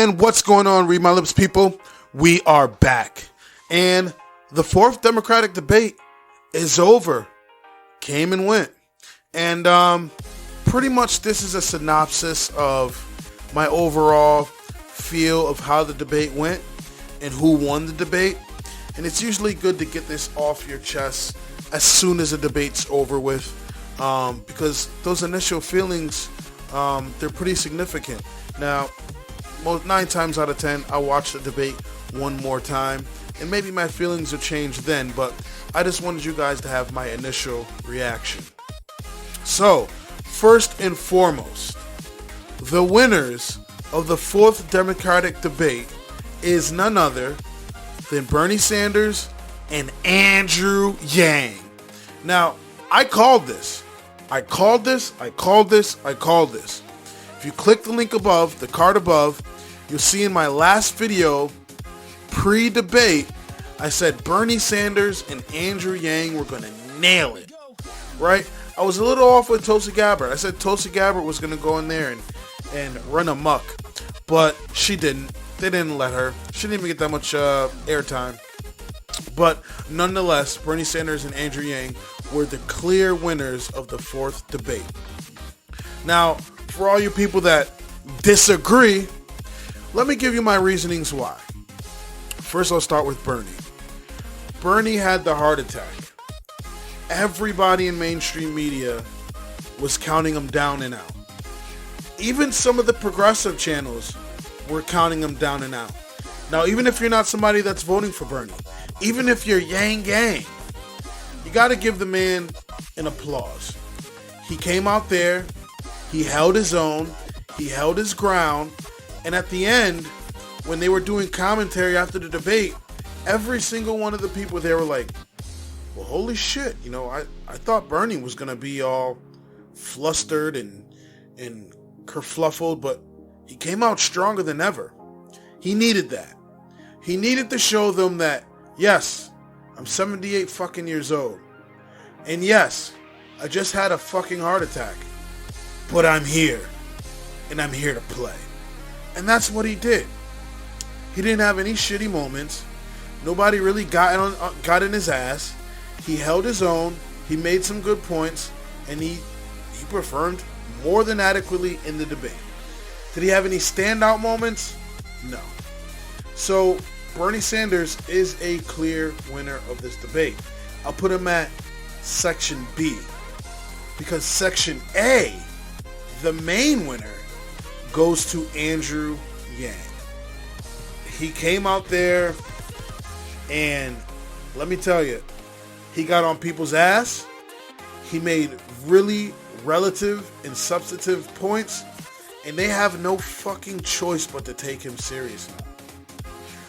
And what's going on, Read My Lips people? We are back. And the fourth Democratic debate is over. Came and went. And pretty much this is a synopsis of my overall feel of how the debate went and who won the debate. And it's usually good to get this off your chest as soon as the debate's over with, because those initial feelings, they're pretty significant. Now, 9 times out of 10, I'll watch the debate one more time, and maybe my feelings will change then, but I just wanted you guys to have my initial reaction. So, first and foremost, the winners of the fourth Democratic debate is none other than Bernie Sanders and AndrewYang. Now, I called this. If you click the link above, the card above, you'll see in my last video, pre-debate, I said Bernie Sanders and AndrewYang were going to nail it, right? I was a little off with Tulsi Gabbard. I said Tulsi Gabbard was going to go in there and run amok, but she didn't. They didn't let her. She didn't even get that much airtime. But nonetheless, Bernie Sanders and AndrewYang were the clear winners of the fourth debate. Now, for all you people that disagree, let me give you my reasonings why. First, I'll start with Bernie. Bernie had the heart attack. Everybody in mainstream media was counting him down and out. Even some of the progressive channels were counting him down and out. Now, even if you're not somebody that's voting for Bernie, even if you're Yang Gang, you got to give the man an applause. He came out there, he held his own, he held his ground, and at the end, when they were doing commentary after the debate, every single one of the people there were like, well, holy shit, you know, I thought Bernie was going to be all flustered and kerfluffled, but he came out stronger than ever. He needed that. He needed to show them that, yes, I'm 78 fucking years old. And yes, I just had a fucking heart attack. But I'm here. And I'm here to play. And that's what he did. He didn't have any shitty moments. Nobody really got in his ass. He held his own. He made some good points. And he performed more than adequately in the debate. Did he have any standout moments? No. So, Bernie Sanders is a clear winner of this debate. I'll put him at Section B. Because Section A, the main winner, goes to AndrewYang. He came out there and, let me tell you, he got on people's ass. He made really relative and substantive points. And they have no fucking choice but to take him seriously.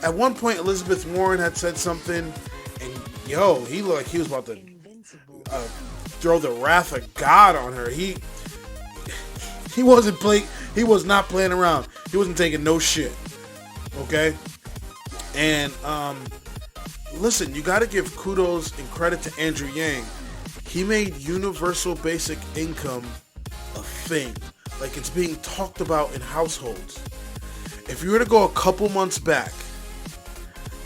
At one point, Elizabeth Warren had said something, and he looked like he was about to throw the wrath of God on her. He was not playing around. He wasn't taking no shit. Okay? And listen, you got to give kudos and credit to AndrewYang. He made universal basic income a thing. Like, it's being talked about in households. If you were to go a couple months back,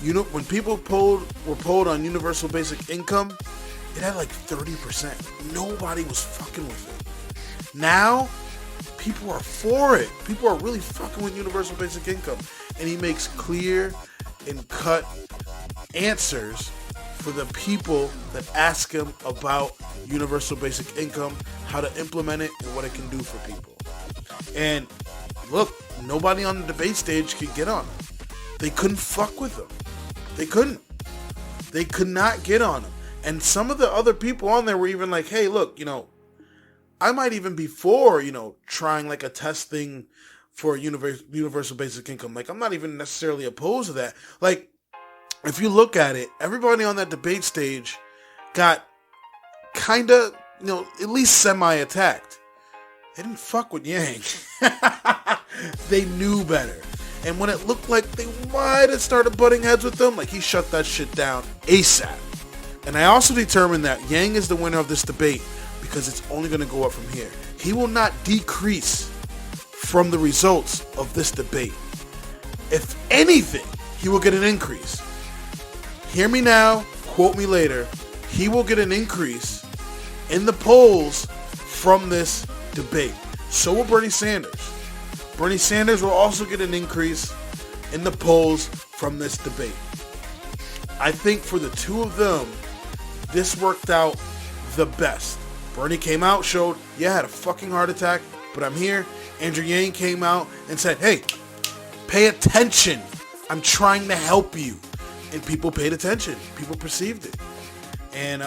when people were polled on universal basic income, it had like 30%. Nobody was fucking with it. Now, people are for it. People are really fucking with universal basic income. And he makes clear and cut answers for the people that ask him about universal basic income, how to implement it, and what it can do for people. And look, nobody on the debate stage could get on him. They couldn't fuck with him. They couldn't. They could not get on him. And some of the other people on there were even like, hey, look, I might even be for, trying like a test thing for universal basic income. Like, I'm not even necessarily opposed to that. Like, if you look at it, everybody on that debate stage got kind of, at least semi-attacked. They didn't fuck with Yang. They knew better. And when it looked like they might have started butting heads with them, like, he shut that shit down ASAP. And I also determined that Yang is the winner of this debate because it's only going to go up from here. He will not decrease from the results of this debate. If anything, he will get an increase. Hear me now, quote me later. He will get an increase in the polls from this debate. So will Bernie Sanders. Bernie Sanders will also get an increase in the polls from this debate. I think for the two of them, this worked out the best. Bernie came out, showed, yeah, I had a fucking heart attack, but I'm here. Andrew Yang came out and said, hey, pay attention. I'm trying to help you. And people paid attention. People perceived it. And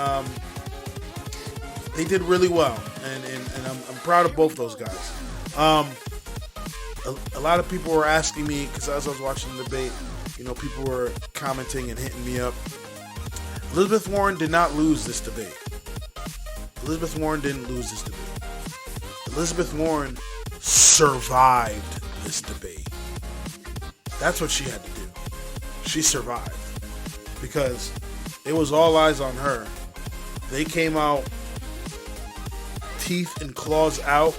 they did really well. And I'm proud of both those guys. A lot of people were asking me, because as I was watching the debate, people were commenting and hitting me up. Elizabeth Warren did not lose this debate. Elizabeth Warren didn't lose this debate. Elizabeth Warren survived this debate. That's what she had to do. She survived. Because it was all eyes on her. They came out teeth and claws out,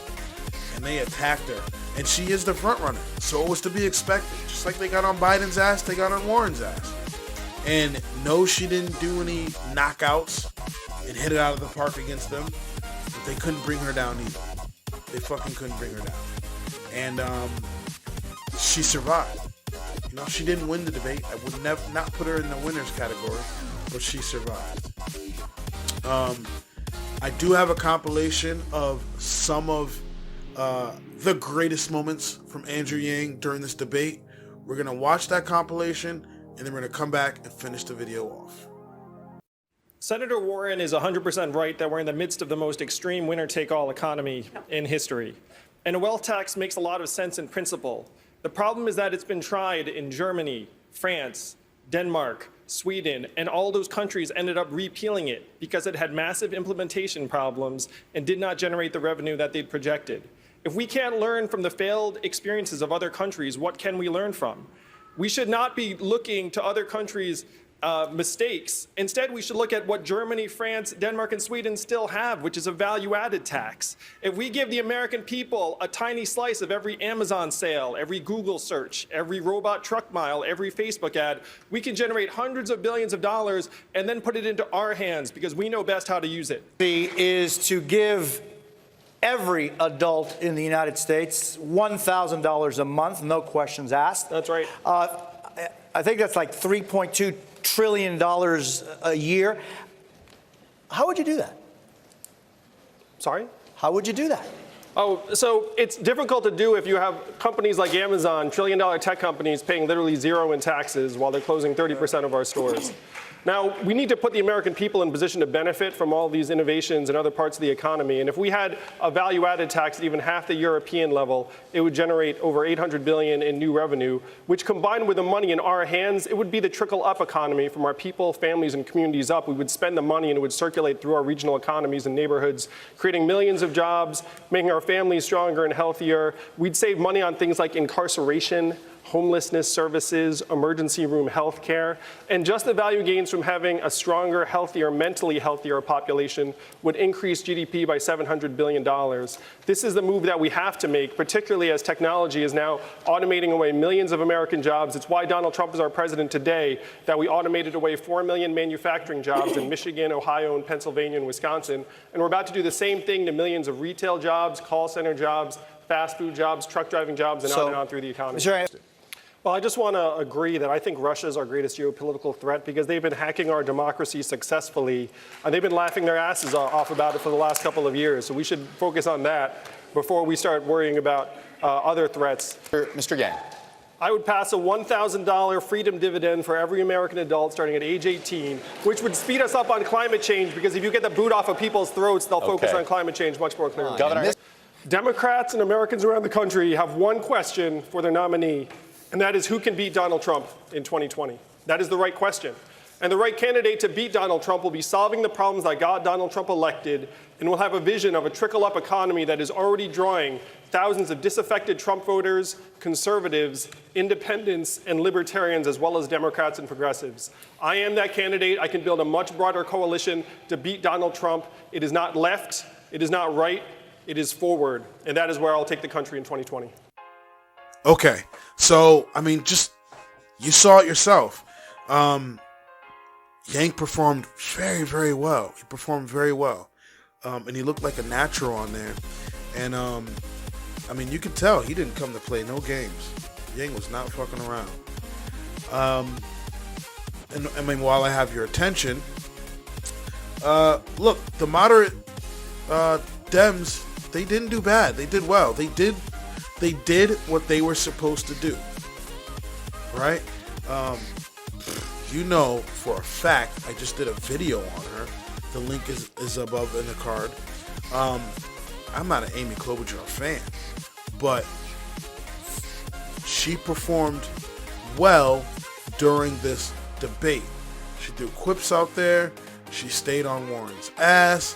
and they attacked her. And she is the front runner. So it was to be expected. Just like they got on Biden's ass, they got on Warren's ass. And no, she didn't do any knockouts and hit it out of the park against them. But they couldn't bring her down either. They fucking couldn't bring her down. And she survived. She didn't win the debate. I would not put her in the winners category, but she survived. I do have a compilation of some of the greatest moments from Andrew Yang during this debate. We're going to watch that compilation, and then we're going to come back and finish the video off. Senator Warren is 100% right that we're in the midst of the most extreme winner-take-all economy in history. And a wealth tax makes a lot of sense in principle. The problem is that it's been tried in Germany, France, Denmark, Sweden, and all those countries ended up repealing it because it had massive implementation problems and did not generate the revenue that they'd projected. If we can't learn from the failed experiences of other countries, what can we learn from? We should not be looking to other countries' mistakes. Instead, we should look at what Germany, France, Denmark, and Sweden still have, which is a value-added tax. If we give the American people a tiny slice of every Amazon sale, every Google search, every robot truck mile, every Facebook ad, we can generate hundreds of billions of dollars and then put it into our hands because we know best how to use it. Is to give every adult in the United States $1,000 a month, no questions asked. That's right. I think that's like $3.2 trillion a year. How would you do that? Sorry? How would you do that? Oh, so it's difficult to do if you have companies like Amazon, trillion-dollar tech companies paying literally zero in taxes while they're closing 30% of our stores. Now, we need to put the American people in position to benefit from all these innovations in other parts of the economy. And if we had a value-added tax at even half the European level, it would generate over $800 billion in new revenue, which combined with the money in our hands, it would be the trickle-up economy from our people, families, and communities up. We would spend the money and it would circulate through our regional economies and neighborhoods, creating millions of jobs, making our families stronger and healthier. We'd save money on things like incarceration, homelessness services, emergency room health care, and just the value gains from having a stronger, healthier, mentally healthier population would increase GDP by $700 billion. This is the move that we have to make, particularly as technology is now automating away millions of American jobs. It's why Donald Trump is our president today, that we automated away 4 million manufacturing jobs in Michigan, Ohio, and Pennsylvania, and Wisconsin. And we're about to do the same thing to millions of retail jobs, call center jobs, fast food jobs, truck driving jobs, and on and on through the economy. Well, I just want to agree that I think Russia is our greatest geopolitical threat because they've been hacking our democracy successfully, and they've been laughing their asses off about it for the last couple of years. So we should focus on that before we start worrying about other threats. Mr. Yang. I would pass a $1,000 freedom dividend for every American adult starting at age 18, which would speed us up on climate change because if you get the boot off of people's throats, they'll focus on climate change much more clearly. Governor. Democrats and Americans around the country have one question for their nominee, and that is who can beat Donald Trump in 2020? That is the right question. And the right candidate to beat Donald Trump will be solving the problems that got Donald Trump elected and will have a vision of a trickle-up economy that is already drawing thousands of disaffected Trump voters, conservatives, independents, and libertarians, as well as Democrats and progressives. I am that candidate. I can build a much broader coalition to beat Donald Trump. It is not left. It is not right. It is forward. And that is where I'll take the country in 2020. Okay, so I mean, just you saw it yourself. Yang performed very, very well. He performed very well, and he looked like a natural on there. And I mean, you could tell he didn't come to play no games. Yang was not fucking around. And I mean, while I have your attention, look, the moderate Dems, they didn't do bad. They did well. They did what they were supposed to do, right? You know for a fact, I just did a video on her. The link is above in the card. I'm not an Amy Klobuchar fan, but she performed well during this debate. She threw quips out there. She stayed on Warren's ass.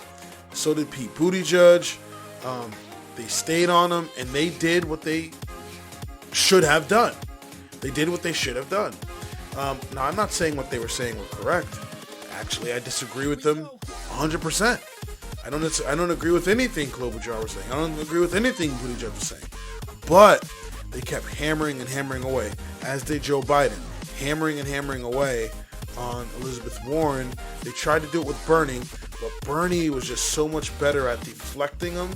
So did Pete Buttigieg. They stayed on him, and they did what they should have done. They did what they should have done. Now, I'm not saying what they were saying were correct. Actually, I disagree with them 100%. I don't agree with anything Klobuchar was saying. I don't agree with anything Buttigieg was saying. But they kept hammering and hammering away, as did Joe Biden, hammering and hammering away on Elizabeth Warren. They tried to do it with Bernie, but Bernie was just so much better at deflecting them,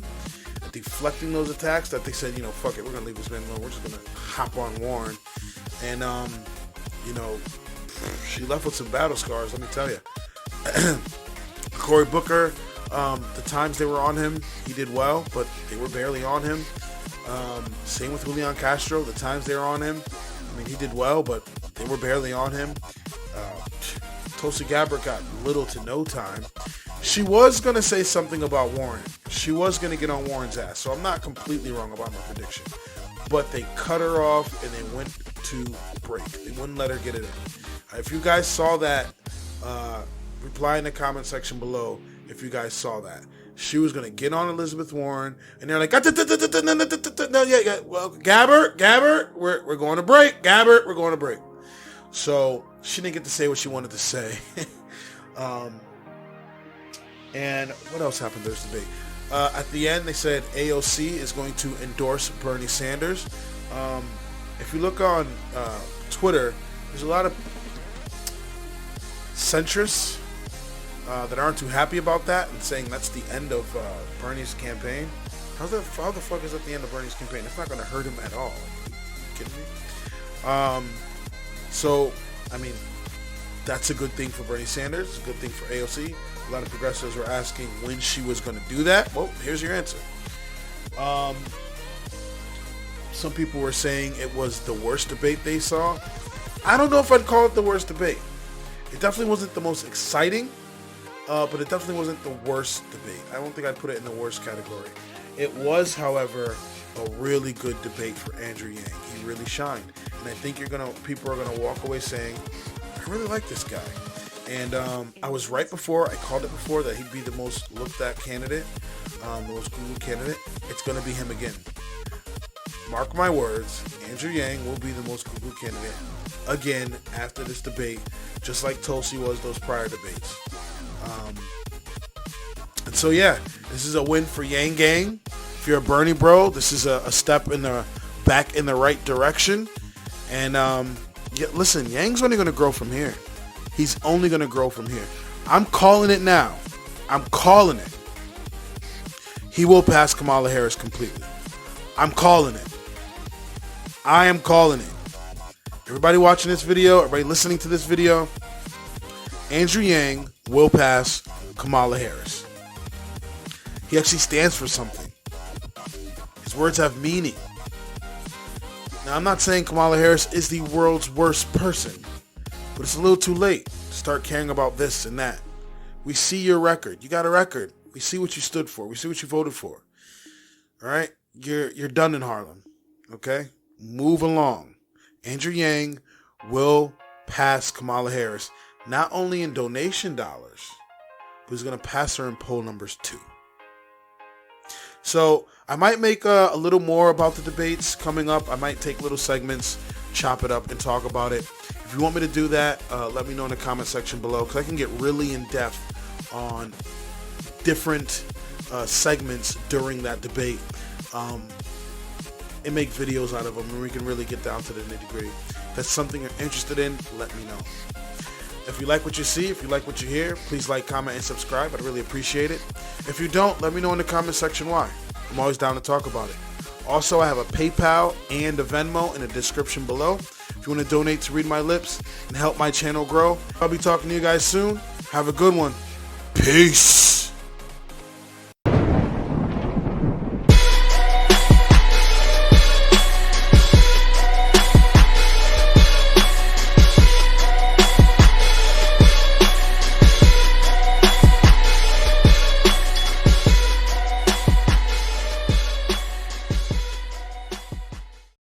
at deflecting those attacks, that they said, fuck it, we're going to leave this man alone. We're just going to hop on Warren. And, she left with some battle scars, let me tell you. Cory Booker, the times they were on him, he did well, but they were barely on him. Same with Julian Castro, the times they were on him, I mean, he did well, but they were barely on him. Tulsi Gabbard got little to no time. She was going to say something about Warren. She was going to get on Warren's ass, so I'm not completely wrong about my prediction. But they cut her off, and they went to break. They wouldn't let her get it in. If you guys saw that, reply in the comment section below if you guys saw that. She was going to get on Elizabeth Warren, and they're like, no, yeah, well, Gabbard, we're going to break. Gabbard, we're going to break. So she didn't get to say what she wanted to say. And what else happened during this debate? At the end, they said AOC is going to endorse Bernie Sanders. If you look on Twitter, there's a lot of centrists that aren't too happy about that and saying that's the end of Bernie's campaign. How the fuck is that the end of Bernie's campaign? It's not going to hurt him at all. Are you kidding me? So, I mean, that's a good thing for Bernie Sanders. It's a good thing for AOC. A lot of progressives were asking when she was going to do that. Well, here's your answer. Some people were saying it was the worst debate they saw. I don't know if I'd call it the worst debate. It definitely wasn't the most exciting, but it definitely wasn't the worst debate. I don't think I'd put it in the worst category. It was, however, a really good debate for Andrew Yang. He really shined. And I think people are gonna walk away saying, I really like this guy. And I was right before, I called it before, that he'd be the most looked at candidate, the most Googled candidate. It's going to be him again. Mark my words, Andrew Yang will be the most Googled candidate again after this debate, just like Tulsi was those prior debates. And so, yeah, this is a win for Yang Gang. If you're a Bernie bro, this is a step back in the right direction. And yeah, listen, Yang's only going to grow from here. He's only going to grow from here. I'm calling it now. I'm calling it. He will pass Kamala Harris completely. I'm calling it. I am calling it. Everybody watching this video, everybody listening to this video, Andrew Yang will pass Kamala Harris. He actually stands for something. His words have meaning. Now, I'm not saying Kamala Harris is the world's worst person, but it's a little too late to start caring about this and that. We see your record. You got a record. We see what you stood for. We see what you voted for. All right? You're done in Harlem. Okay? Move along. Andrew Yang will pass Kamala Harris, not only in donation dollars, but he's going to pass her in poll numbers too. So I might make a little more about the debates coming up. I might take little segments, chop it up, and talk about it. If you want me to do that, let me know in the comment section below, because I can get really in depth on different segments during that debate. and make videos out of them, and we can really get down to the nitty-gritty. If that's something you're interested in, let me know. If you like what you see, if you like what you hear, please like, comment, and subscribe. I'd really appreciate it. If you don't, let me know in the comment section why. I'm always down to talk about it. Also, I have a PayPal and a Venmo in the description below. If you want to donate to Read My Lips and help my channel grow, I'll be talking to you guys soon. Have a good one. Peace.